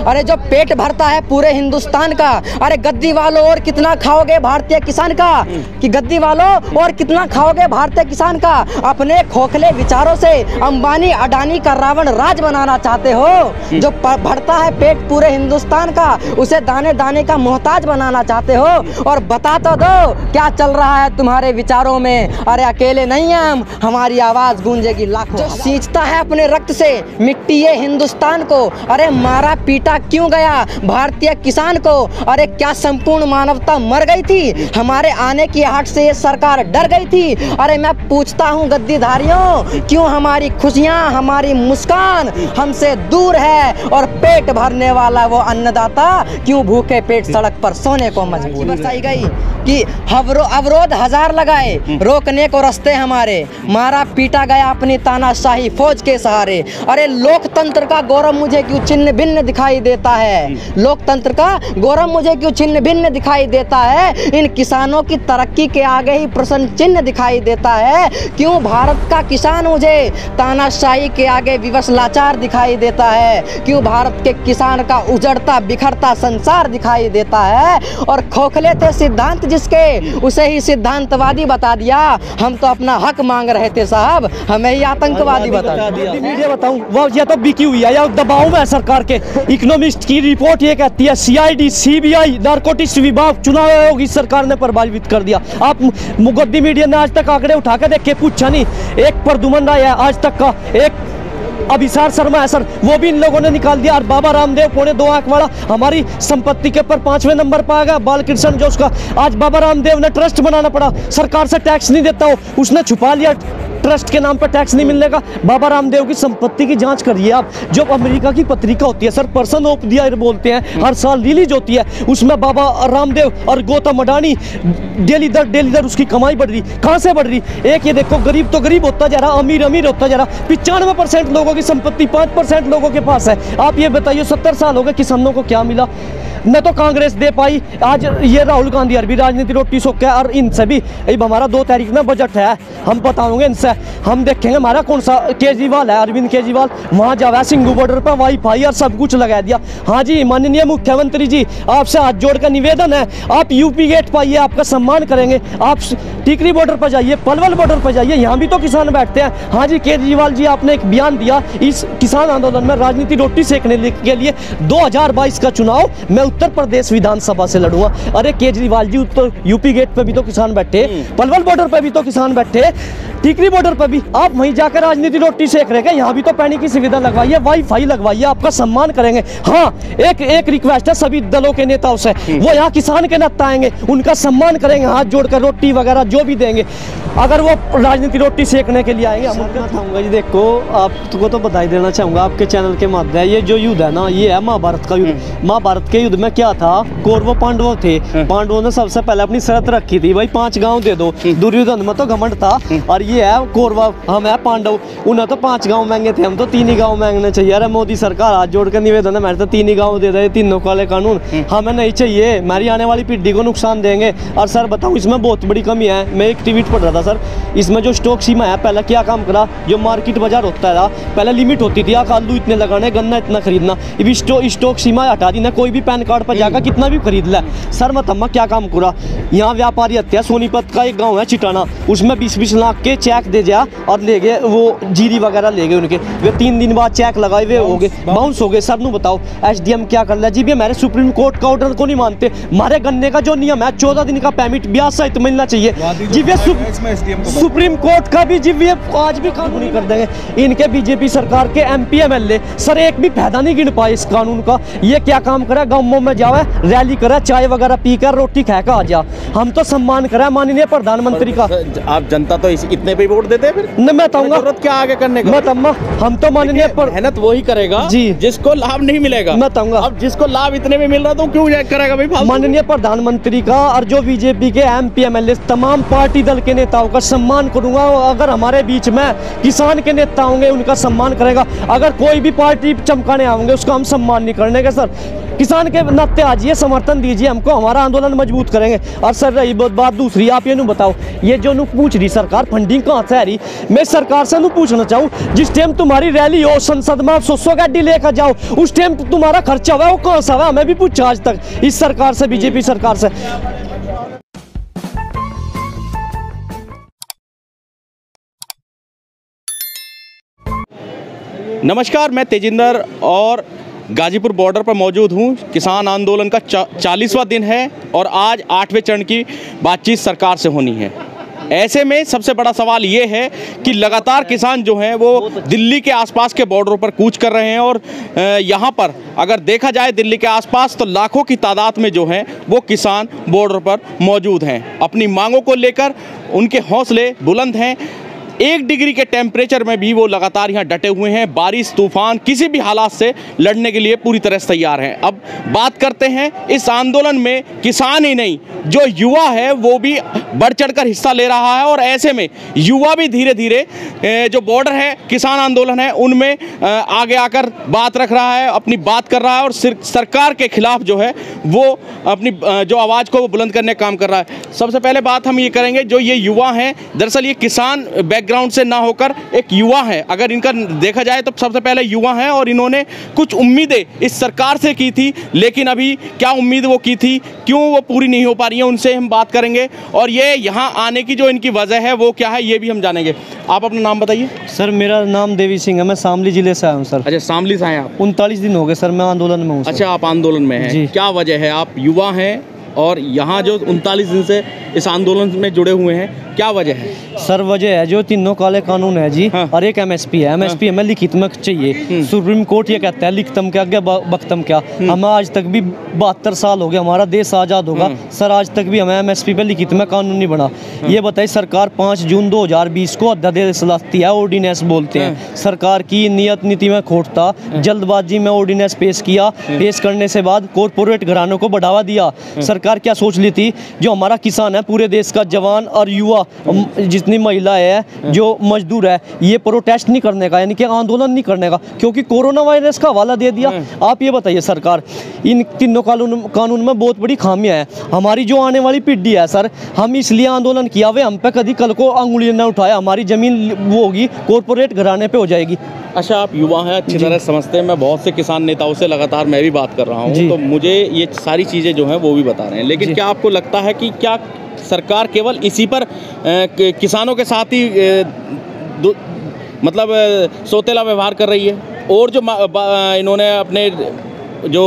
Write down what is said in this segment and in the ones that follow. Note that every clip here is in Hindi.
अरे जो पेट भरता है पूरे हिंदुस्तान का, अरे गद्दी वालों और कितना खाओगे भारतीय किसान का, कि गद्दी वालों और कितना खाओगे भारतीय किसान का। अपने खोखले विचारों से अंबानी अडानी का रावण राज बनाना चाहते हो। जो भरता है पेट पूरे हिंदुस्तान का, उसे दाने दाने का मोहताज बनाना चाहते हो। और बता तो दो क्या चल रहा है तुम्हारे विचारों में। अरे अकेले नहीं हैं हम, हमारी आवाज गूंजेगी लाखों। जो सींचता है अपने रक्त से मिट्टी ये हिंदुस्तान को, अरे मारा पीटा क्यों गया भारतीय किसान को। अरे क्या संपूर्ण मानवता मर गई थी, हमारे आने की आहट से ये सरकार डर गई थी। अरे मैं पूछता हूँ गद्दीधारियों, क्यों हमारी खुशियाँ हमारी मुस्कान हमसे दूर है। और पेट भरने वाला वो अन्नदाता क्यों भूखे पेट सड़क पर सोने को मजबूर। बरसाई गई कि अवरोध हजार लगाए रोकने को रास्ते हमारे, मारा पीटा गया अपनी तानाशाही फौज के सहारे। अरे लोकतंत्र का गौरव मुझे क्यों छिन्न भिन्न दिखाई देता है, लोकतंत्र का गौरव मुझे क्यों छिन्न भिन्न दिखाई देता है। इन किसानों की तरक्की के आगे ही प्रश्न चिन्ह दिखाई देता है। क्यों भारत का किसान मुझे तानाशाही के आगे विवश लाचार दिखाई देता है। क्यों भारत के किसान का उजड़ता बिखरता संसार दिखाई देता है। और खोखले थे सिद्धांत जिसके, उसे ही सिद्धांतवादी बता दिया। हम तो अपना हक मांग रहे थे साहब, हमें ही आतंकवादी बता दिया। मीडिया बताऊं वो या तो बिकी हुई है या दबाव में है सरकार के। इकोनॉमिस्ट की रिपोर्ट ये कहती है सीआईडी सीबीआई नारकोटिक्स विभाग चुनाव आयोग इस सरकार ने प्रभावित कर दिया। आप गद्दी मीडिया ने आज तक आंकड़े उठा के देखे, पूछा नहीं। एक प्रदुमन राय है आज तक का, एक अभिसार शर्मा है सर, वो भी इन लोगों ने निकाल दिया। और बाबा रामदेव 2.25 आंख वाला हमारी संपत्ति के ऊपर 5वें नंबर पर आ गया। बालकृष्ण जो उसका आज बाबा रामदेव ने ट्रस्ट बनाना पड़ा, सरकार से टैक्स नहीं देता हो, उसने छुपा लिया ट्रस्ट के नाम पर टैक्स नहीं मिलने का। बाबा रामदेव की संपत्ति की जांच करिए आप। जो अमेरिका की पत्रिका होती है sir, person of the year बोलते हैं, हर साल रिलीज होती है, उसमें बाबा रामदेव और गौतम अडानी डेली दर उसकी कमाई बढ़ रही। कहाँ से बढ़ रही? एक ये देखो, गरीब तो गरीब होता जा रहा, अमीर अमीर होता जा रहा। 95% लोगों की संपत्ति 5% लोगों के पास है। आप ये बताइए 70 साल हो गए, किसानों को क्या मिला? न तो कांग्रेस दे पाई। आज ये राहुल गांधी अरबी राजनीति रोटी सोख है। और इनसे भी हमारा 2 तारीख में बजट है, हम बताओगे इनसे, हम देखेंगे हमारा कौन सा केजरीवाल है, अरविंद केजरीवाल वहाँ जावा सिंगू बॉर्डर पर वाईफाई और सब कुछ लगा दिया। हाँ जी माननीय मुख्यमंत्री जी, आपसे हाथ जोड़ कर निवेदन है, आप यूपी गेट पाइए, आपका सम्मान करेंगे। आप टिकरी बॉर्डर पर जाइए, पलवल बॉर्डर पर जाइए, यहाँ भी तो किसान बैठते हैं। हाँ जी केजरीवाल जी, आपने एक बयान दिया इस किसान आंदोलन में राजनीति रोटी सेकने के लिए 2022 का चुनाव मैं उत्तर प्रदेश विधानसभा से लड़ूंगा। अरे केजरीवाल जी, उत्तर यूपी गेट पे भी तो किसान बैठे, पलवल बॉर्डर पे भी तो किसान बैठे, टिकरी बॉर्डर पर भी आप वहीं जाकर राजनीति रोटी सेक रहे हैं। यहाँ भी तो पानी की सुविधा लगवाइए, वाईफाई लगवाइए, आपका सम्मान करेंगे। हाँ एक रिक्वेस्ट है सभी दलों के नेताओं से, वो यहाँ किसान के नेता आएंगे, उनका सम्मान करेंगे, हाथ जोड़कर रोटी वगैरह जो भी देंगे, अगर वो राजनीति रोटी सेकने के लिए आएंगे। हम बताऊंगा जी, देखो आपको तो बधाई देना चाहूंगा आपके चैनल के माध्यम। ये जो युद्ध है ना, ये है महाभारत का युद्ध। महाभारत के युद्ध में क्या था, कौरव पांडव थे, पांडवों ने सबसे पहले अपनी शर्त रखी थी, भाई 5 गांव दे दो। दुर्योधन में तो घमंड था, और ये है कौरव, हम है पांडव, उन्हें तो 5 गांव मांगे थे, हम तो 3 ही गांव मांगने चाहिए। अरे मोदी सरकार हाथ जोड़कर निवेदन है मेरे तो 3 ही गांव दे दे, तीनों काले कानून हमें नहीं चाहिए, हमारी आने वाली पीढ़ी को नुकसान देंगे। और सर बताऊं इसमें बहुत बड़ी कमी है। मैं एक ट्वीट पढ़ रहा था सर, इसमें जो स्टॉक सीमा है, पहले क्या काम करा, जो मार्केट बाजार होता है पहले लिमिट होती थी, आलू इतने लगाने, गन्ना इतना खरीदना, अभी स्टॉक सीमा हटा दी ना, कोई भी पैन कार्ड पर जाकर कितना भी खरीद ले। सर मतम्मा क्या काम करा, यहाँ व्यापारी हत्या, सोनीपत का एक गांव है चिटाना, उसमें 20-20 लाख के चेक दे जा और ले गए वो जीरी वगैरह ले गए उनके, वे 3 दिन बाद चेक लगाए हुए हो गए, बाउंस हो गए। सर नु बताओ एसडीएम क्या कर रहा है जी? भी हमारे सुप्रीम कोर्ट का ऑर्डर को नहीं मानते, हमारे गन्ने का जो नियम है 14 दिन का परमिट ब्याज सहित मिलना चाहिए जी। वे सुप्रीम कोर्ट का भी जी आज भी कानून नहीं कर देंगे। इनके बीजेपी सरकार के एमपी एमएलए सर एक भी फायदा नहीं गिन पाए इस कानून का। ये क्या काम करे, गाँवों में जावे, रैली करे, चाय वगैरह पी कर रोटी खा कर आ जा। हम तो सम्मान करें माननीय प्रधानमंत्री का। आप जनता तो इतने पे वोट देते हैं फिर? नहीं मैं कहूँगा जरूरत क्या आगे करने का, हम तो माननीय मेहनत वही करेगा जी जिसको लाभ नहीं मिलेगा। मैं कहूँगा अब जिसको लाभ इतने में मिल रहा तो क्यों करेगा भाई? माननीय प्रधानमंत्री का और जो बीजेपी के एमपी एमएलए तमाम पार्टी दल के नेताओं का सम्मान करूंगा। अगर हमारे बीच में किसान के नेता होंगे उनका सम्मान करेगा। अगर कोई भी पार्टी चमकाने आएंगे उसका हम सम्मान नहीं करने के। सर किसान के नाते आजिए, समर्थन दीजिए हमको, हमारा आंदोलन मजबूत करेंगे। और सर रही बात दूसरी, आप ये नहीं बताओ, ये जो पूछ रही सरकार फंडिंग कहाँ से आ रही। मैं सरकार से पूछना चाहूँ, जिस टाइम तुम्हारी रैली हो संसद में, 100 गाड़ी लेकर जाओ, उस टाइम तुम्हारा खर्चा हुआ वो कहाँ से हुआ? हमें भी पूछा आज तक इस सरकार से, बीजेपी सरकार से। नमस्कार, मैं तेजिंदर और गाजीपुर बॉर्डर पर मौजूद हूँ। किसान आंदोलन का 40वां दिन है और आज 8वें चरण की बातचीत सरकार से होनी है। ऐसे में सबसे बड़ा सवाल ये है कि लगातार किसान जो हैं वो दिल्ली के आसपास के बॉर्डरों पर कूच कर रहे हैं और यहाँ पर अगर देखा जाए दिल्ली के आसपास तो लाखों की तादाद में जो हैं वो किसान बॉर्डर पर मौजूद हैं। अपनी मांगों को लेकर उनके हौसले बुलंद हैं। 1 डिग्री के टेम्परेचर में भी वो लगातार यहाँ डटे हुए हैं। बारिश, तूफान, किसी भी हालात से लड़ने के लिए पूरी तरह से तैयार हैं। अब बात करते हैं इस आंदोलन में किसान ही नहीं, जो युवा है वो भी बढ़ चढ़कर हिस्सा ले रहा है और ऐसे में युवा भी धीरे धीरे जो बॉर्डर है, किसान आंदोलन है, उनमें आगे आकर बात रख रहा है, अपनी बात कर रहा है और सरकार के खिलाफ जो है वो अपनी जो आवाज़ को वो बुलंद करने का काम कर रहा है। सबसे पहले बात हम ये करेंगे, जो ये युवा हैं, दरअसल ये किसान बैकग्राउंड से ना होकर एक युवा है। अगर इनका देखा जाए तो सबसे पहले युवा हैं और इन्होंने कुछ उम्मीदें इस सरकार से की थी, लेकिन अभी क्या उम्मीद वो की थी, क्यों वो पूरी नहीं हो पा रही है, उनसे हम बात करेंगे और ये यहाँ आने की जो इनकी वजह है वो क्या है ये भी हम जानेंगे। आप अपना नाम बताइए। सर मेरा नाम देवी सिंह है, मैं शामली जिले से आया हूँ सर। अच्छा, शामली से आए आप? 39 दिन हो गए सर मैं आंदोलन में हूँ। अच्छा, आप आंदोलन में हैं, क्या वजह है? आप युवा हैं और यहाँ जो 39 दिन से इस आंदोलन में जुड़े हुए हैं, क्या वजह है? सर वजह है जो तीनों काले कानून है जी। हाँ। और एक एमएसपी है। एमएसपी हमें लिखित में चाहिए। सुप्रीम कोर्ट ये कहता है लिखतम के आगे बख्तम क्या। हमें आज तक भी 72 साल हो गए, हमारा देश आज़ाद होगा सर, आज तक भी हमें एमएसपी पे लिखित में कानून नहीं बना। ये बताइए, सरकार 5 जून 2020 को अध्यादेश लाती है, ऑर्डिनेंस बोलते हैं। सरकार की नियत नीति में खोट था, जल्दबाजी में ऑर्डिनेंस पेश किया। पेश करने से बाद कॉरपोरेट घरानों को बढ़ावा दिया। सरकार क्या सोच ली थी, जो हमारा किसान है, पूरे देश का जवान और युवा, जितनी महिला है, जो मजदूर है, ये प्रोटेस्ट नहीं करने का, यानी कि आंदोलन नहीं करने का, क्योंकि कोरोना वायरस का हवाला दे दिया। आप ये बताइए सरकार, इन तीनों कानून में बहुत बड़ी खामियां हैं। हमारी जो आने वाली पीढ़ी है सर, हम इसलिए आंदोलन किया वे हम पे कभी कल को अंगुली न उठाया, हमारी जमीन वो होगी कॉरपोरेट घराने पे हो जाएगी। अच्छा, आप युवा हैं, अच्छी तरह समझते हैं। मैं बहुत से किसान नेताओं से लगातार मैं भी बात कर रहा हूँ, तो मुझे ये सारी चीज़ें जो हैं वो भी बता रहे हैं। लेकिन क्या आपको लगता है कि क्या सरकार केवल इसी पर किसानों के साथ ही मतलब सौतेला व्यवहार कर रही है, और जो इन्होंने अपने जो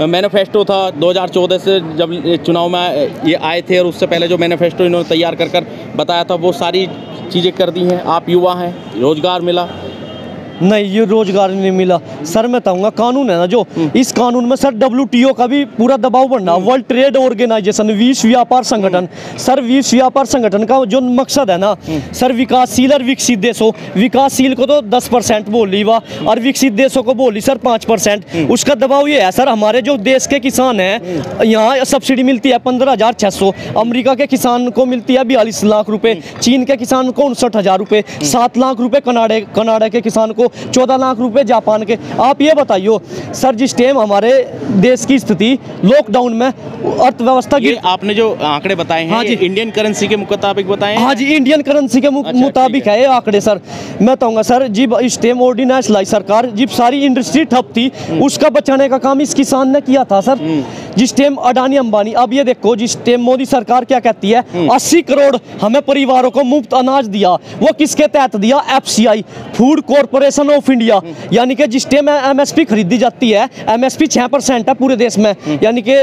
मैनिफेस्टो था 2014 से जब चुनाव में ये आए थे और उससे पहले जो मैनिफेस्टो इन्होंने तैयार कर बताया था, वो सारी चीज़ें कर दी हैं? आप युवा हैं, रोजगार मिला? नहीं, ये रोजगार नहीं मिला सर। मैं कहूँगा कानून है ना जो, इस कानून में सर WTO का भी पूरा दबाव बढ़ना, वर्ल्ड ट्रेड ऑर्गेनाइजेशन, विश्व व्यापार संगठन। सर विश्व व्यापार संगठन का जो मकसद है ना सर, विकासशील और विकसित देशों, विकासशील को तो 10% बोल ली वाह, और विकसित देशों को बोली सर 5%। उसका दबाव ये है सर, हमारे जो देश के किसान हैं, यहाँ सब्सिडी मिलती है 15,600, अमेरिका के किसान को मिलती है 42 लाख रुपए, चीन के किसान को 59,000 रुपए, 7 लाख रुपए कनाडा के किसान को, 14 लाख रुपए जापान के। आप ये बताइए सर, जिस टाइम हमारे देश की स्थिति लॉकडाउन में अर्थव्यवस्था की, आपने जो आंकड़े बताए हैं, हाँ जी, इंडियन करेंसी के मुताबिक बताए हैं? हाँ जी, इंडियन करेंसी के मुताबिक है ये आंकड़े सर। मैं कहूँगा सर, जब इस टाइम ऑर्डिनेंस लाई सरकार, जब सारी इंडस्ट्री ठप थी, उसका बचाने का काम इस किसान ने किया था सर। जिस टाइम अडानी अंबानी, अब ये देखो जिस टाइम मोदी सरकार क्या कहती है, 80 करोड़ हमें परिवारों को मुफ्त अनाज दिया, वो किसके तहत दिया? FCI, food corporation of India. यानी कि जिस टाइम MSP खरीदी जाती है, MSP 6% है पूरे देश में, यानी कि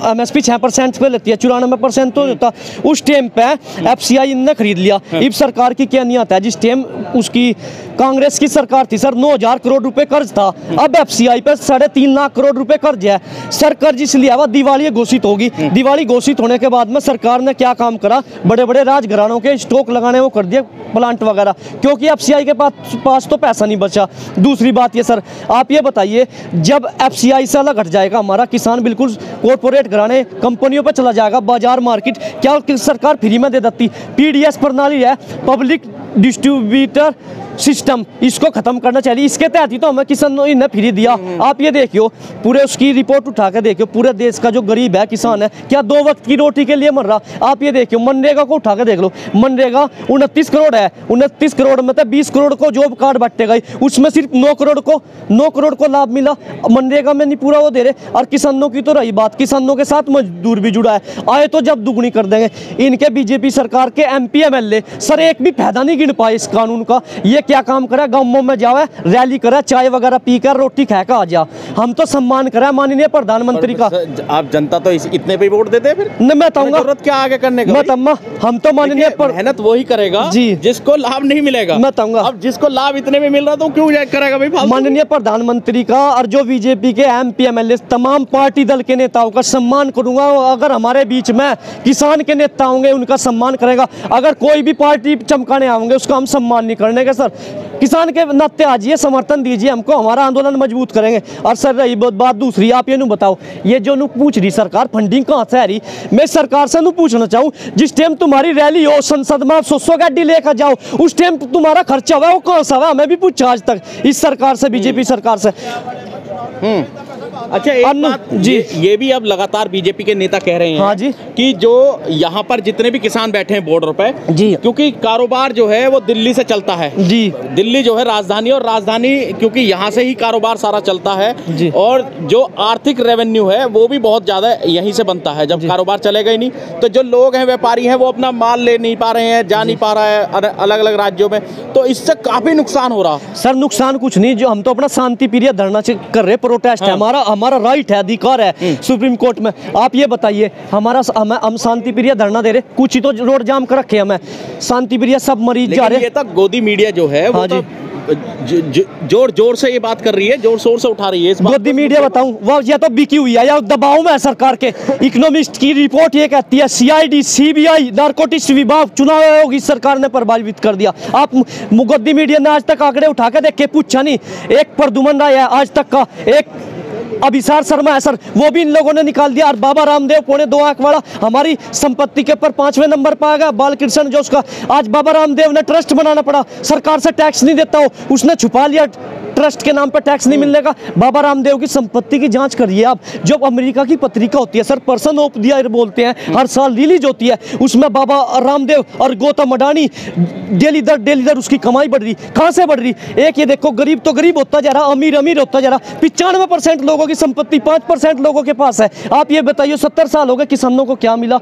MSP 6% पे लेती है, 94% तो होता। उस टाइम पे FCI इनने खरीद लिया। इब सरकार की क्या नियत है, जिस टाइम उसकी कांग्रेस की सरकार थी सर, 9,000 करोड़ रुपए कर्ज था, अब FCI पे 3.5 लाख करोड़ रुपए कर्ज है सर। कर्ज इसलिए हुआ, दिवाली घोषित होगी। दिवाली घोषित होने के बाद में सरकार ने क्या काम करा, बड़े बड़े राजघरानों के स्टॉक लगाने वो कर दिए, प्लांट वगैरह, क्योंकि FCI के पास तो पैसा नहीं बचा। दूसरी बात ये सर, आप ये बताइए, जब FCI से अलग हट जाएगा हमारा किसान, बिल्कुल कॉर्पोरेट घराने कंपनियों पर चला जाएगा, बाजार मार्केट क्या सरकार फ्री में दे देती? PDS प्रणाली है, पब्लिक डिस्ट्रीब्यूटर सिस्टम इसको खत्म करना चाहिए। इसके तहत ही तो हमें किसानों ने फ्री दिया। आप ये देखियो, पूरे उसकी रिपोर्ट उठा के देखियो, पूरे देश का जो गरीब है, किसान है, क्या 2 वक्त की रोटी के लिए मर रहा। आप ये देखियो, मनरेगा को उठा के देख लो, मनरेगा 29 करोड़ है, 29 करोड़ में तो 20 करोड़ को जॉब कार्ड बांटे गए, उसमें सिर्फ 9 करोड़ को लाभ मिला। मनरेगा में नहीं पूरा वो दे रहे। और किसानों की तो रही बात, किसानों के साथ मजदूर भी जुड़ा है, आए तो जब दुगनी कर देंगे। इनके बीजेपी सरकार के MP MLA सर एक भी फायदा नहीं गिन पाए इस कानून का। ये क्या काम करे, गाँवों में जावे, रैली करे, चाय वगैरह पी कर रोटी खा कर आ जा। हम तो सम्मान करें माननीय प्रधानमंत्री का। आप जनता तो इतने पे वोट देते हैं, फिर नहीं मैं कहूँगा जरूरत क्या आगे करने का। मैं तम्मा हम तो माननीय मेहनत वही करेगा जी, जिसको लाभ नहीं मिलेगा। मैं कहूँगा अब जिसको लाभ इतने में मिल रहा तो क्यों करेगा भाई। माननीय प्रधानमंत्री का और जो बीजेपी के MP MLA तमाम पार्टी दल के नेताओं का सम्मान करूंगा। अगर हमारे बीच में किसान के नेता होंगे उनका सम्मान करेगा। अगर कोई भी पार्टी चमकाने आएंगे उसका हम सम्मान नहीं करने के। सर किसान के नाते आजिए, समर्थन दीजिए हमको, हमारा आंदोलन मजबूत करेंगे। और सर रही बात दूसरी, आप ये नु बताओ, ये जो नु पूछ रही सरकार फंडिंग कहाँ से आ रही, मैं सरकार से नु पूछना चाहूँ, जिस टाइम तुम्हारी रैली हो संसद में 100 गाड़ी लेकर जाओ, उस टाइम तुम्हारा खर्चा हुआ वो कहाँ से हुआ, हमें भी पूछा आज तक इस सरकार से, बीजेपी सरकार से। अच्छा एक बात जी, ये भी अब लगातार बीजेपी के नेता कह रहे हैं, हाँ जी, कि जो यहाँ पर जितने भी किसान बैठे हैं बॉर्डर पे जी, क्योंकि कारोबार जो है वो दिल्ली से चलता है जी, दिल्ली जो है राजधानी, और राजधानी क्योंकि यहाँ से ही कारोबार सारा चलता है जी, और जो आर्थिक रेवेन्यू है वो भी बहुत ज्यादा यहीं से बनता है। जब कारोबार चलेगा ही नहीं तो जो लोग हैं, व्यापारी हैं, वो अपना माल ले नहीं पा रहे हैं, जा नहीं पा रहा है अलग अलग राज्यों में, तो इससे काफी नुकसान हो रहा। सर नुकसान कुछ नहीं, जो हम तो अपना शांति प्रिय धरना कर रहे, प्रोटेस्ट है, हमारा राइट है, अधिकार है सुप्रीम कोर्ट में। आप ये बताइए, हम शांति प्रिय धरना दे रहे, कुछ ही तो रोड जाम कर रखे हमें, शांति प्रिय सब मरीज जा रहे। ये तक गोदी मीडिया जो है वो तो जोर जोर से ये बात कर रही है, जोर शोर से उठा रही है इस बात। गोदी मीडिया बताऊं, वो या तो बिकी हुई है या दबाव में है सरकार के। इकोनॉमिस्ट की रिपोर्ट ये कहती है CID CBI नारकोटिक्स विभाग चुनाव आयोग इस सरकार ने प्रभावित कर दिया। आप गोदी मीडिया ने आज तक आंकड़े उठा के देखे, पूछा नहीं। एक प्रदुमन राय है आज तक का, एक अभिसार शर्मा है सर, वो भी इन लोगों ने निकाल दिया। और बाबा रामदेव 2.25 आंक वाला हमारी संपत्ति के ऊपर 5वें नंबर पर आ गया। बालकृष्ण जो उसका आज बाबा रामदेव ने ट्रस्ट बनाना पड़ा, सरकार से टैक्स नहीं देता हो, उसने छुपा लिया, ट्रस्ट के नाम पर टैक्स नहीं मिलने का। बाबा रामदेव की संपत्ति की जांच करिए आप। जो अमेरिका की पत्रिका होती है sir, person of the year बोलते हैं, हर साल रिलीज होती है, उसमें बाबा रामदेव और गौतम अडानी डेली दर उसकी कमाई बढ़ रही। कहां से बढ़ रही? एक ये देखो, गरीब तो गरीब होता जा रहा, अमीर अमीर होता जा रहा। 95% लोगों की संपत्ति 5% लोगों के पास है। आप ये बताइए 70 साल हो गए, किसानों को क्या मिला?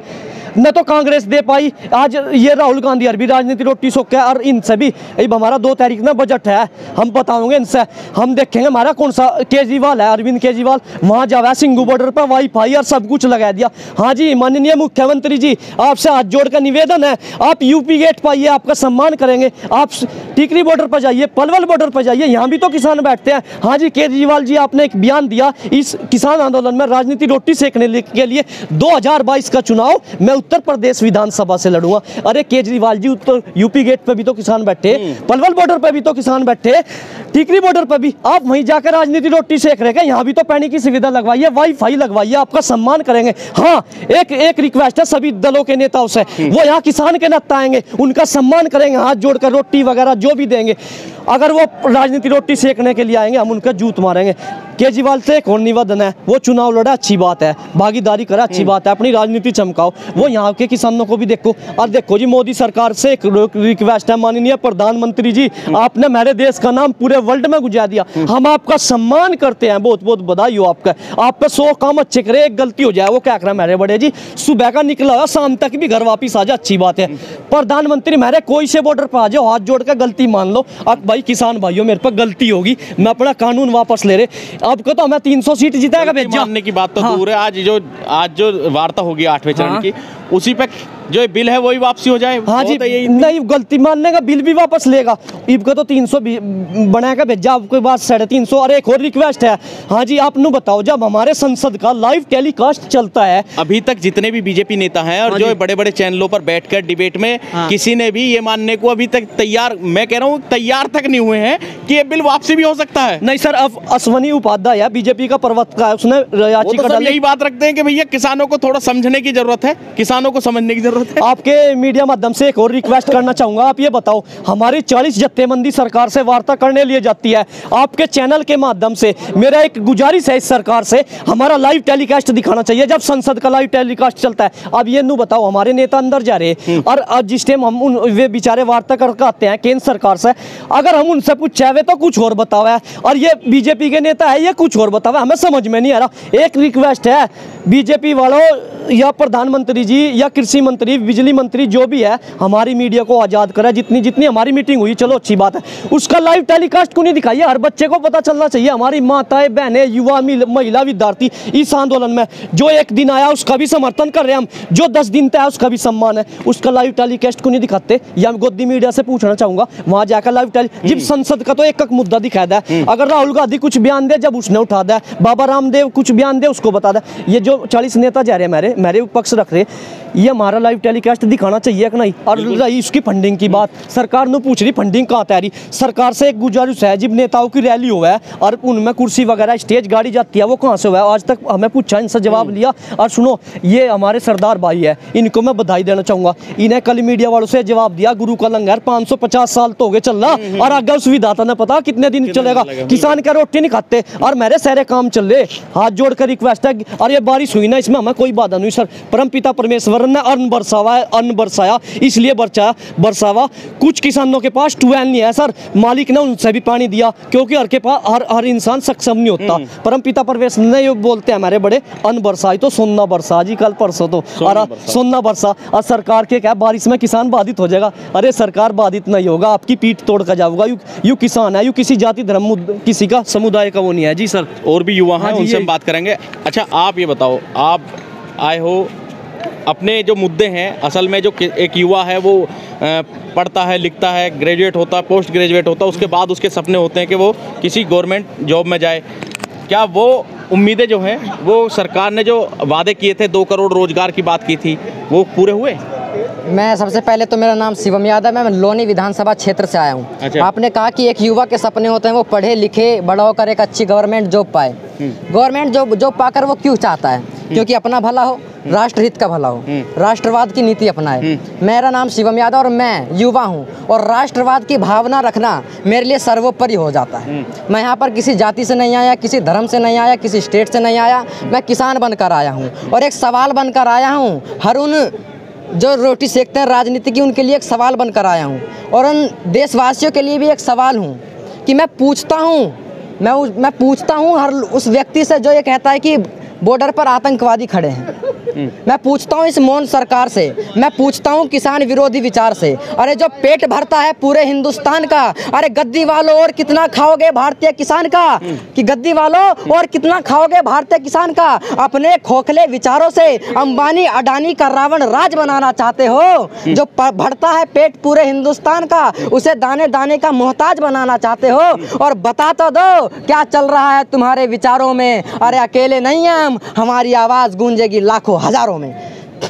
न तो कांग्रेस दे पाई, आज ये राहुल गांधी अरबी राजनीति रोटी सोख है। और इनसे भी हमारा 2 तारीख में बजट है, हम बताओगे इनसे, हम देखेंगे हमारा कौन सा केजरीवाल है, अरविंद केजरीवाल, वहां जावा सिंगू बॉर्डर पर वाईफाई और सब कुछ लगा दिया। हाँ जी माननीय मुख्यमंत्री जी, आपसे हाथ जोड़कर निवेदन है, आप यूपी गेट पाइए, आपका सम्मान करेंगे। आप टिकरी बॉर्डर पर जाइए, पलवल बॉर्डर पर जाइए, यहाँ भी तो किसान बैठते हैं। हाँ जी केजरीवाल जी, आपने एक बयान दिया इस किसान आंदोलन में राजनीति रोटी सेकने के लिए 2022 का चुनाव मैं उत्तर प्रदेश विधानसभा से लड़ूंगा। अरे केजरीवाल जी, उत्तर यूपी गेट पे भी तो किसान बैठे, पलवल बॉर्डर पे भी तो किसान बैठे, टिकरी बॉर्डर पे भी। आप वहीं जाकर राजनीति रोटी सेक रहे हैं, यहाँ भी तो पानी की सुविधा लगवाइए, वाईफाई लगवाइए, आपका सम्मान करेंगे। हाँ एक रिक्वेस्ट है सभी दलों के नेताओं से, वो यहाँ किसान के नेता आएंगे, उनका सम्मान करेंगे, हाथ जोड़कर रोटी वगैरह जो भी देंगे। अगर वो राजनीति रोटी सेकने के लिए आएंगे, हम उनका जूत मारेंगे। केजरीवाल से एक और निवेदन है, वो चुनाव लड़ा अच्छी बात है, भागीदारी करा अच्छी बात है, अपनी राजनीति चमकाओ, वो यहाँ के किसानों को भी देखो। और देखो जी, मोदी सरकार से एक रिक्वेस्ट है, माननीय प्रधानमंत्री जी, आपने हमारे देश का नाम पूरे वर्ल्ड में गुंजा दिया, हम आपका सम्मान करते हैं, बहुत बहुत बधाई हो आपका। आप पे 100 काम अच्छे करे, एक गलती हो जाए वो क्या करें मेरे बड़े जी, सुबह का निकला हुआ शाम तक भी घर वापिस आ जाए, अच्छी बात है। प्रधानमंत्री मेरे कोई से बॉर्डर पर आ जाओ, हाथ जोड़ कर गलती मान लो, अब भाई किसान भाइयों मेरे पर गलती होगी, मैं अपना कानून वापस ले रहे। आपको तो हमें 300 सीट जिताएगा भेजा, मानने की बात तो दूर है। आज जो वार्ता होगी 8वें चरण की, उसी पे जो बिल है वही वापसी हो जाए। हाँ जी, नहीं गलती मानने का बिल भी वापस लेगा। इबका तो 300 बनाकर भेजा, आपके बाद 350। और एक और रिक्वेस्ट है, हाँ जी आप नु बताओ, जब हमारे संसद का लाइव टेलीकास्ट चलता है, अभी तक जितने भी बीजेपी नेता हैं और जो बड़े बड़े चैनलों पर बैठकर डिबेट में, किसी ने भी ये मानने को अभी तक तैयार, मैं कह रहा हूँ तैयार तक नहीं हुए हैं कि ये बिल वापसी भी हो सकता है। नहीं सर, अब अश्वनी उपाध्याय बीजेपी का प्रवक्ता है, उसने यही बात रखते हैं कि भैया किसानों को थोड़ा समझने की जरूरत है, किसानों को समझने की जरूरत जरूरत है? आपके मीडिया माध्यम से एक और रिक्वेस्ट करना चाहूंगा। आप ये बताओ, हमारी 40 जत्थेबंदी सरकार से वार्ता करने लिए जाती है, आपके चैनल के माध्यम से मेरा एक गुजारिश है इस सरकार से, हमारा लाइव टेलीकास्ट दिखाना चाहिए जब संसद का लाइव टेलीकास्ट चलता है। अब ये नू बताओ, हमारे नेता अंदर जा रहे और जिस टाइम हम उन वे बेचारे वार्ता करके आते हैं केंद्र सरकार से, अगर हम उनसे पूछे वे तो कुछ और बतावा है, और ये बीजेपी के नेता है ये कुछ और बतावा, हमें समझ में नहीं आ रहा। एक रिक्वेस्ट है बीजेपी वालों या प्रधानमंत्री जी या कृषि मंत्री, बिजली मंत्री, जो भी है, हमारी मीडिया को आज़ाद करें। जितनी जितनी हमारी मीटिंग हुई चलो अच्छी बात है, उसका लाइव टेलीकास्ट क्यों नहीं दिखाइए? हर बच्चे को पता चलना चाहिए। हमारी माताएं, बहनें, युवा, महिला, विद्यार्थी इस आंदोलन में जो एक दिन आया उसका भी समर्थन कर रहे हैं हम, जो 10 दिन तक है उसका भी सम्मान है, उसका लाइव टेलीकास्ट क्यों नहीं दिखाते? या गोदी मीडिया से पूछना चाहूंगा, वहां जाकर लाइव टेली जब संसद का तो एक एक मुद्दा दिखा दे, अगर राहुल गांधी कुछ बयान दे जब उसने उठा दे, बाबा रामदेव कुछ बयान दे उसको बता दे। ये जो 40 नेता जा रहे हैं मेरे पक्ष रख रहे, ये हमारा लाइव टेलीकास्ट दिखाना चाहिए कि नहीं? और रही उसकी फंडिंग की बात, सरकार ने पूछ रही फंडिंग कहाँ तैयारी, सरकार से एक गुजारिश है, जब नेताओं की रैली हुआ है और उनमें कुर्सी वगैरह स्टेज गाड़ी जाती है, वो कहाँ से हुआ है? आज तक हमें पूछा, इनसे जवाब लिया। और सुनो, ये हमारे सरदार भाई है, इनको मैं बधाई देना चाहूंगा, इन्हें कल मीडिया वालों से जवाब दिया, गुरु का लंगर 550 साल तो हो गए चल रहा, और आगे उस विधाता ने पता कितने दिन चलेगा, किसान क्या रोटी नहीं खाते, और मेरे सारे काम चल रहे। हाथ जोड़ कर रिक्वेस्ट है, और ये बारिश हुई ना, इसमें हमें कोई बाधा नहीं सर, परम पिता परमेश्वर ने अन्न बरसाया, इसलिए बरसावा। कुछ किसानों के पास ट्यूबवेल नहीं है सर, मालिक ने उनसे भी पानी दिया, क्योंकि हर के पास हर इंसान सक्षम नहीं होता। परम पिता परमेश्वर ने ये बोलते हैं हमारे बड़े, अन्न बरसाई तो सोना बरसा जी, कल परसों तो और सोना बरसा। और सरकार के क्या बारिश में किसान बाधित हो जाएगा? अरे सरकार बाधित नहीं होगा, आपकी पीठ तोड़ कर जाऊंगा। यू किसान है, यू किसी जाति धर्म किसी का समुदाय का वो नहीं है जी सर। और भी युवा हैं, उनसे हम बात करेंगे। अच्छा, आप ये बताओ, आप आए हो, अपने जो मुद्दे हैं, असल में जो एक युवा है वो पढ़ता है, लिखता है, ग्रेजुएट होता है, पोस्ट ग्रेजुएट होता है, उसके बाद उसके सपने होते हैं कि वो किसी गवर्नमेंट जॉब में जाए। क्या वो उम्मीदें जो हैं, वो सरकार ने जो वादे किए थे, 2 करोड़ रोजगार की बात की थी, वो पूरे हुए? मैं सबसे पहले तो, मेरा नाम शिवम यादव है, मैं लोनी विधानसभा क्षेत्र से आया हूँ। अच्छा। आपने कहा कि एक युवा के सपने होते हैं वो पढ़े लिखे बड़ा होकर एक अच्छी गवर्नमेंट जॉब पाए। गवर्नमेंट जॉब पाकर वो क्यों चाहता है? क्योंकि अपना भला हो, राष्ट्रहित का भला हो, राष्ट्रवाद की नीति अपनाए। मेरा नाम शिवम यादव और मैं युवा हूँ, और राष्ट्रवाद की भावना रखना मेरे लिए सर्वोपरि हो जाता है। मैं यहाँ पर किसी जाति से नहीं आया, किसी धर्म से नहीं आया, किसी स्टेट से नहीं आया, मैं किसान बनकर आया हूँ, और एक सवाल बनकर आया हूँ। हर उन जो रोटी सेकते हैं राजनीति की, उनके लिए एक सवाल बनकर आया हूँ, और उन देशवासियों के लिए भी एक सवाल हूँ कि मैं पूछता हूँ हर उस व्यक्ति से जो ये कहता है कि बॉर्डर पर आतंकवादी खड़े हैं। मैं पूछता हूँ इस मौन सरकार से, मैं पूछता हूँ किसान विरोधी विचार से, अरे जो पेट भरता है पूरे हिंदुस्तान का, अरे गद्दी वालों और कितना खाओगे भारतीय किसान का, कि गद्दी वालों और कितना खाओगे भारतीय किसान का? अपने खोखले विचारों से अंबानी अडानी का रावण राज बनाना चाहते हो। जो भरता है पेट पूरे हिंदुस्तान का, उसे दाने दाने का मोहताज बनाना चाहते हो। और बता तो दो क्या चल रहा है तुम्हारे विचारों में? अरे अकेले नहीं हैं हम, हमारी आवाज़ गूंजेगी लाखों हजारों में।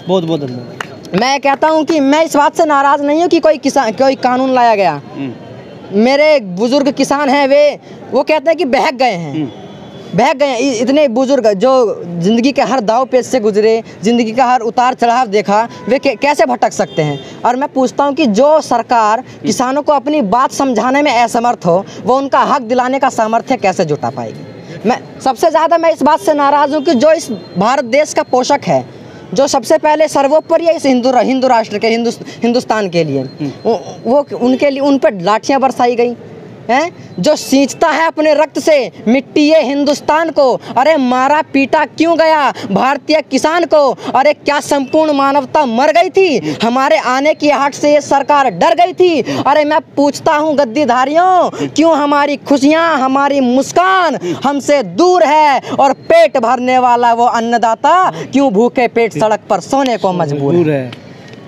बहुत बहुत धन्यवाद। मैं कहता हूं कि मैं इस बात से नाराज नहीं हूं कि कोई कानून लाया गया। मेरे बुजुर्ग किसान हैं, वो कहते हैं कि बहक गए हैं। इतने बुजुर्ग जो ज़िंदगी के हर दाव पेच से गुजरे, ज़िंदगी का हर उतार चढ़ाव देखा, वे कैसे भटक सकते हैं? और मैं पूछता हूं कि जो सरकार किसानों को अपनी बात समझाने में असमर्थ हो, वो उनका हक दिलाने का सामर्थ्य कैसे जुटा पाएगी? मैं सबसे ज़्यादा इस बात से नाराज़ हूँ कि जो इस भारत देश का पोषक है, जो सबसे पहले सर्वोपरि है इस हिंदू राष्ट्र के, हिंदुस्तान के लिए, वो उनके लिए उन पर लाठियाँ बरसाई गई हैं। जो सींचता है अपने रक्त से मिट्टी ये हिंदुस्तान को, अरे मारा पीटा क्यों गया भारतीय किसान को? अरे क्या संपूर्ण मानवता मर गई थी? हमारे आने की आहट से ये सरकार डर गई थी? अरे मैं पूछता हूँ गद्दीधारियों, क्यों हमारी खुशियाँ, हमारी मुस्कान हमसे दूर है, और पेट भरने वाला वो अन्नदाता क्यों भूखे पेट सड़क पर सोने को मजबूर है?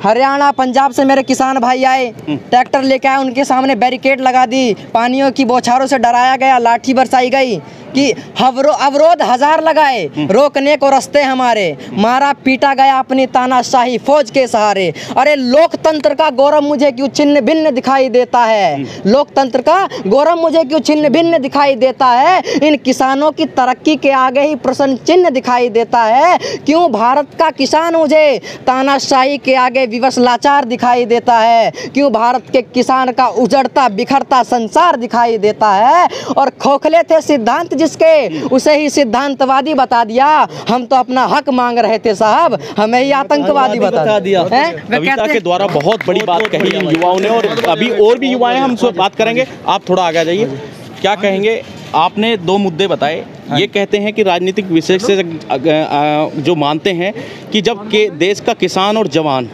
हरियाणा पंजाब से मेरे किसान भाई आए, ट्रैक्टर लेके आए, उनके सामने बैरिकेड लगा दी, पानियों की बौछारों से डराया गया, लाठी बरसाई गई, कि अवरोध हजार लगाए रोकने को रास्ते हमारे, मारा पीटा गया अपनी तानाशाही फौज के सहारे। अरे लोकतंत्र का गौरव मुझे क्यों छिन्न भिन्न दिखाई देता है, लोकतंत्र का गौरव मुझे क्यों छिन्न भिन्न दिखाई देता है, इन किसानों की तरक्की के आगे ही प्रश्न चिन्ह दिखाई देता है। क्यों भारत का किसान मुझे तानाशाही के आगे विवश लाचार दिखाई देता है, क्यों भारत के किसान का उजड़ता बिखरता संसार दिखाई देता है। और खोखले थे सिद्धांत जिसके, उसे ही सिद्धांतवादी बता दिया। हम तो अपना हक मांग रहे थे साहब, हमें ही आतंकवादी बता दिया। कविता के द्वारा बहुत बड़ी बात कही इन युवाओं ने, और अभी और भी युवा हैं, हम सब बात करेंगे। आप थोड़ा आगे जाइए, क्या कहेंगे? आपने दो मुद्दे बताए। ये कहते हैं कि राजनीतिक विशेषज्ञ जो मानते हैं कि जब के देश का किसान और जवान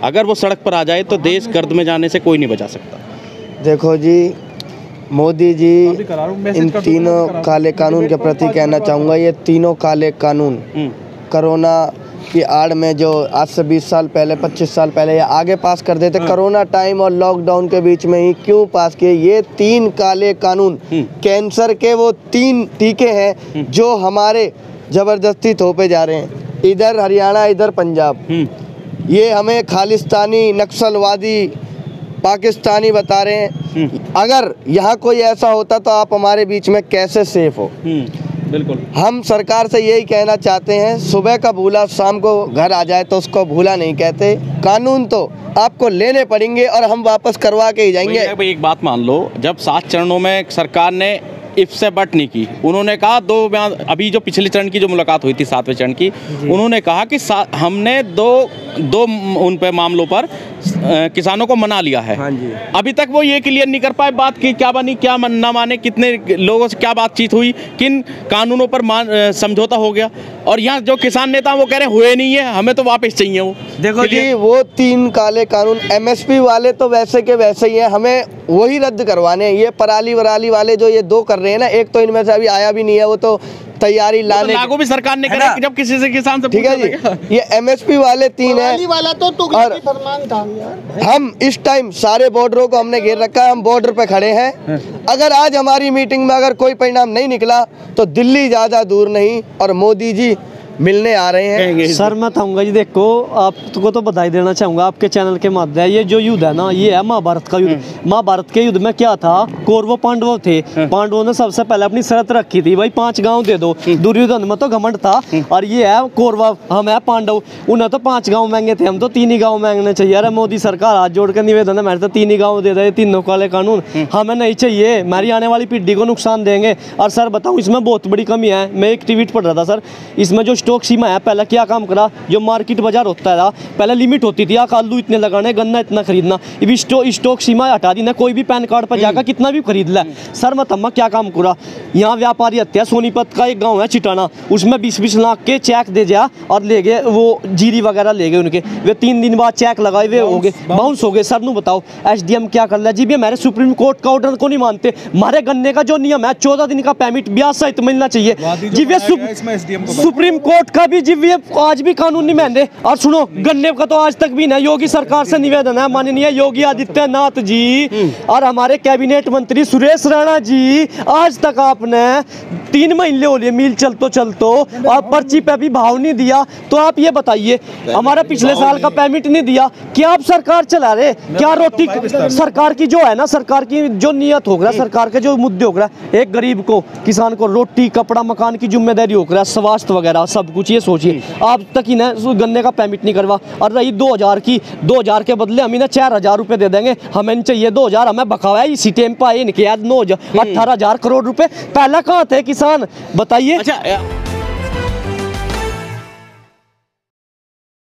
अगर वो सड़क पर आ जाए तो देश गर्द में जाने से कोई नहीं बचा सकता। देखो जी, मोदी जी इन तीनों काले कानून के प्रति कहना चाहूँगा, ये तीनों काले कानून कोरोना की आड़ में जो आज से 20 साल पहले 25 साल पहले या आगे पास कर देते, कोरोना टाइम और लॉकडाउन के बीच में ही क्यों पास किए? ये तीन काले कानून कैंसर के वो 3 टीके हैं जो हमारे ज़बरदस्ती थोपे जा रहे हैं, इधर हरियाणा इधर पंजाब। ये हमें खालिस्तानी नक्सलवादी पाकिस्तानी बता रहे हैं। अगर यहाँ कोई ऐसा होता तो आप हमारे बीच में कैसे सेफ हो? बिल्कुल। हम सरकार से यही कहना चाहते हैं, सुबह का भूला शाम को घर आ जाए तो उसको भूला नहीं कहते। कानून तो आपको लेने पड़ेंगे और हम वापस करवा के ही जाएंगे। एक बात मान लो, जब 7 चरणों में सरकार ने इफ से बट नहीं की, उन्होंने कहा दो बयान, अभी जो पिछले चरण की जो मुलाकात हुई थी 7वें चरण की, उन्होंने कहा कि हमने दो उन पे मामलों पर किसानों को मना लिया है। हाँ जी। अभी तक वो ये क्लियर नहीं कर पाए बात की क्या बनी क्या ना माने, कितने लोगों से क्या बातचीत हुई, किन कानूनों पर समझौता हो गया। और यहाँ जो किसान नेता वो कह रहे हुए नहीं है, हमें तो वापस चाहिए वो। देखो जी, वो 3 काले कानून MSP वाले तो वैसे के वैसे ही हैं, हमें वही रद्द करवाने हैं। ये पराली वराली वाले जो ये 2 कर रहे हैं ना, एक तो इनमें से अभी आया भी नहीं है, वो तो तैयारी लाने तो लागू भी सरकार ने करा, जब किसी से किसान से ठीक है जी। ये MSP वाले 3 है वाला तो और फरमान था यार। हम इस टाइम सारे बॉर्डरों को हमने घेर रखा है, हम बॉर्डर पे खड़े हैं। अगर आज हमारी मीटिंग में अगर कोई परिणाम नहीं निकला तो दिल्ली ज़्यादा दूर नहीं और मोदी जी मिलने आ रहे हैं। सर मैं कहूँगा जी, देखो आपको तो बधाई देना चाहूँगा आपके चैनल के माध्यम। ये जो युद्ध है ना, ये है महाभारत का युद्ध। महाभारत के युद्ध में क्या था, कौरव पांडव थे। पांडवों ने सबसे पहले अपनी शर्त रखी थी, भाई 5 गांव दे दो। दुर्योधन में तो घमंड था, और ये है कौरव, हम है पांडव, उन्हें तो 5 गाँव मांगे थे, हम तो 3 ही गाँव मांगने चाहिए। अरे मोदी सरकार हाथ जोड़ कर निवेदन है, मेरे तो 3 ही गाँव दे दे, तीनों काले कानून हमें नहीं चाहिए, हमारी आने वाली पीढ़ी को नुकसान देंगे। और सर बताऊँ, इसमें बहुत बड़ी कमी है। मैं एक ट्वीट पढ़ रहा था सर, इसमें जो स्टॉक सीमा है, पहले क्या काम करा, जो मार्केट बाजार होता था पहले लिमिट होती थी, आलू इतने लगाने, गन्ना इतना खरीदना, अभी स्टॉक सीमा हटा दी ना, कोई भी पैन कार्ड पर जाकर कितना भी खरीद ले। सर मतम्मा क्या काम करा, यहाँ व्यापारी हत्या, सोनीपत का एक गांव है चिटाना, उसमें 20-20 लाख के चेक दे जा और ले गए, वो जीरी वगैरह ले गए उनके, वे 3 दिन बाद चेक लगाए वे हो गए, बाउंस हो गए। सर नु बताओ SDM क्या कर लिया जी? भी हमारे सुप्रीम कोर्ट का ऑर्डर को नहीं मानते। हमारे गन्ने का जो नियम है 14 दिन का पेमिट ब्याज सहित मिलना चाहिए जी, वे सुप्रीम कोर्ट का भी जी आज भी कानून नहीं मानते। और सुनो, गन्ने का तो आज तक भी ना, योगी सरकार से निवेदन है, माननीय योगी आदित्यनाथ जी और हमारे कैबिनेट मंत्री सुरेश राणा जी, आज तक आपने 3 महीने हो लिए मिल चलतो और पर्ची पे भी भाव नहीं दिया। तो आप ये बताइए, हमारा पिछले साल का पेमेंट नहीं दिया, क्या आप सरकार चला रहे? क्या रोटी सरकार की जो है ना, सरकार की जो नियत हो रहा है, सरकार के जो मुद्दे हो रहा है, एक गरीब को, किसान को रोटी कपड़ा मकान की जिम्मेदारी हो रहा है, स्वास्थ्य वगैरह सब कुछ, ये सोचिए आप तक ही ना गन्ने का पेमेंट नहीं करवा। और रही 2000 की, 2000 के बदले हम इन्हें 4000 रुपए दे देंगे, हमें नहीं चाहिए 2000, हमें बकावा है इसी टाइम पर इनके 18,000 करोड़ रुपए। पहले कहाँ थे किसान बताइए? अच्छा